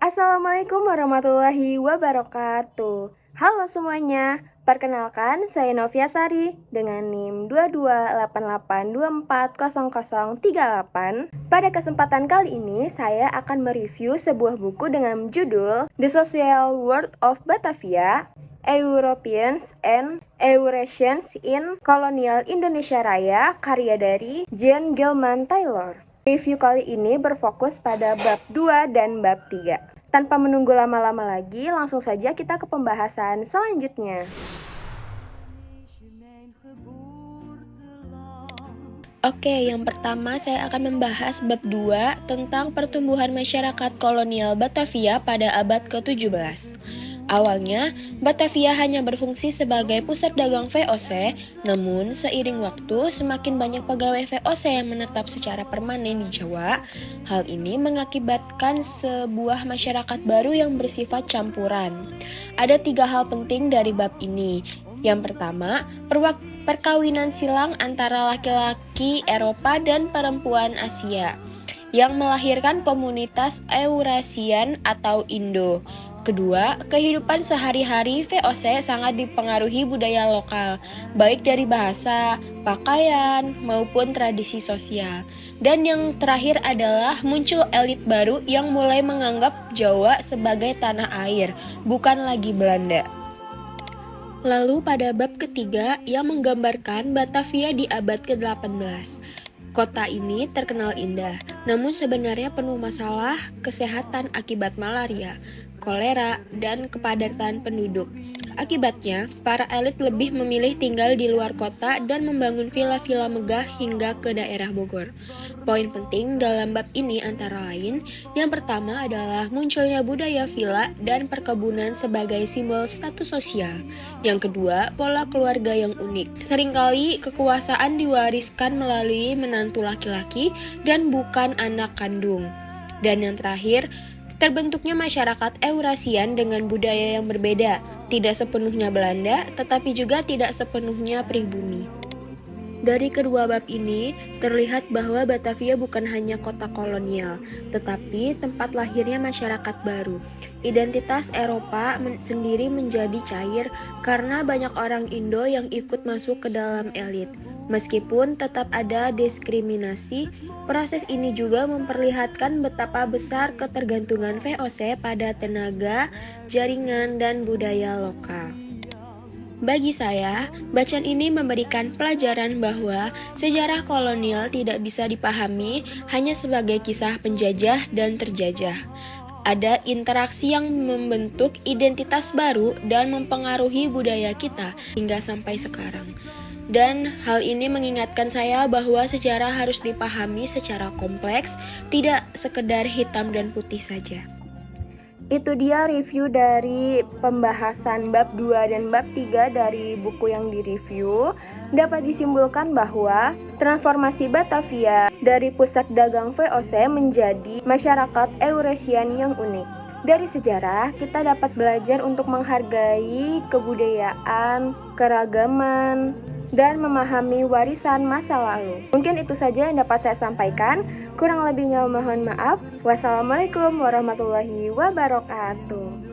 Assalamualaikum warahmatullahi wabarakatuh. Halo semuanya, perkenalkan saya Novia Sari dengan NIM 2288240038. Pada kesempatan kali ini, saya akan mereview sebuah buku dengan judul The Social World of Batavia, Europeans and Eurasians in Colonial Indonesia Raya, karya dari Jean Gilman Taylor. Review kali ini berfokus pada bab 2 dan bab 3. Tanpa menunggu lama-lama lagi, langsung saja kita ke pembahasan selanjutnya. Oke, yang pertama saya akan membahas bab 2 tentang pertumbuhan masyarakat kolonial Batavia pada abad ke-17. Awalnya, Batavia hanya berfungsi sebagai pusat dagang VOC, namun seiring waktu semakin banyak pegawai VOC yang menetap secara permanen di Jawa. Hal ini mengakibatkan sebuah masyarakat baru yang bersifat campuran. Ada 3 hal penting dari bab ini. Yang pertama, perkawinan silang antara laki-laki Eropa dan perempuan Asia yang melahirkan komunitas Eurasian atau Indo. Kedua, kehidupan sehari-hari VOC sangat dipengaruhi budaya lokal, baik dari bahasa, pakaian, maupun tradisi sosial. Dan yang terakhir adalah muncul elit baru yang mulai menganggap Jawa sebagai tanah air, bukan lagi Belanda. Lalu pada bab ketiga yang menggambarkan Batavia di abad ke-18. Kota ini terkenal indah, namun sebenarnya penuh masalah kesehatan akibat malaria, kolera, dan kepadatan penduduk. Akibatnya, para elit lebih memilih tinggal di luar kota dan membangun villa-villa megah hingga ke daerah Bogor. Poin penting dalam bab ini antara lain, yang pertama adalah munculnya budaya villa dan perkebunan sebagai simbol status sosial. Yang kedua, pola keluarga yang unik. Seringkali kekuasaan diwariskan melalui menantu laki-laki dan bukan anak kandung. Dan yang terakhir, terbentuknya masyarakat Eurasian dengan budaya yang berbeda, tidak sepenuhnya Belanda, tetapi juga tidak sepenuhnya pribumi. Dari kedua bab ini, terlihat bahwa Batavia bukan hanya kota kolonial, tetapi tempat lahirnya masyarakat baru. Identitas Eropa sendiri menjadi cair karena banyak orang Indo yang ikut masuk ke dalam elit. Meskipun tetap ada diskriminasi, proses ini juga memperlihatkan betapa besar ketergantungan VOC pada tenaga, jaringan, dan budaya lokal. Bagi saya, bacaan ini memberikan pelajaran bahwa sejarah kolonial tidak bisa dipahami hanya sebagai kisah penjajah dan terjajah. Ada interaksi yang membentuk identitas baru dan mempengaruhi budaya kita hingga sampai sekarang. Dan hal ini mengingatkan saya bahwa sejarah harus dipahami secara kompleks, tidak sekedar hitam dan putih saja. Itu dia review dari pembahasan bab 2 dan bab 3 dari buku yang direview. Dapat disimpulkan bahwa transformasi Batavia dari pusat dagang VOC menjadi masyarakat Eurasian yang unik. Dari sejarah, kita dapat belajar untuk menghargai kebudayaan, keragaman, dan memahami warisan masa lalu. Mungkin itu saja yang dapat saya sampaikan. Kurang lebihnya mohon maaf. Wassalamualaikum warahmatullahi wabarakatuh.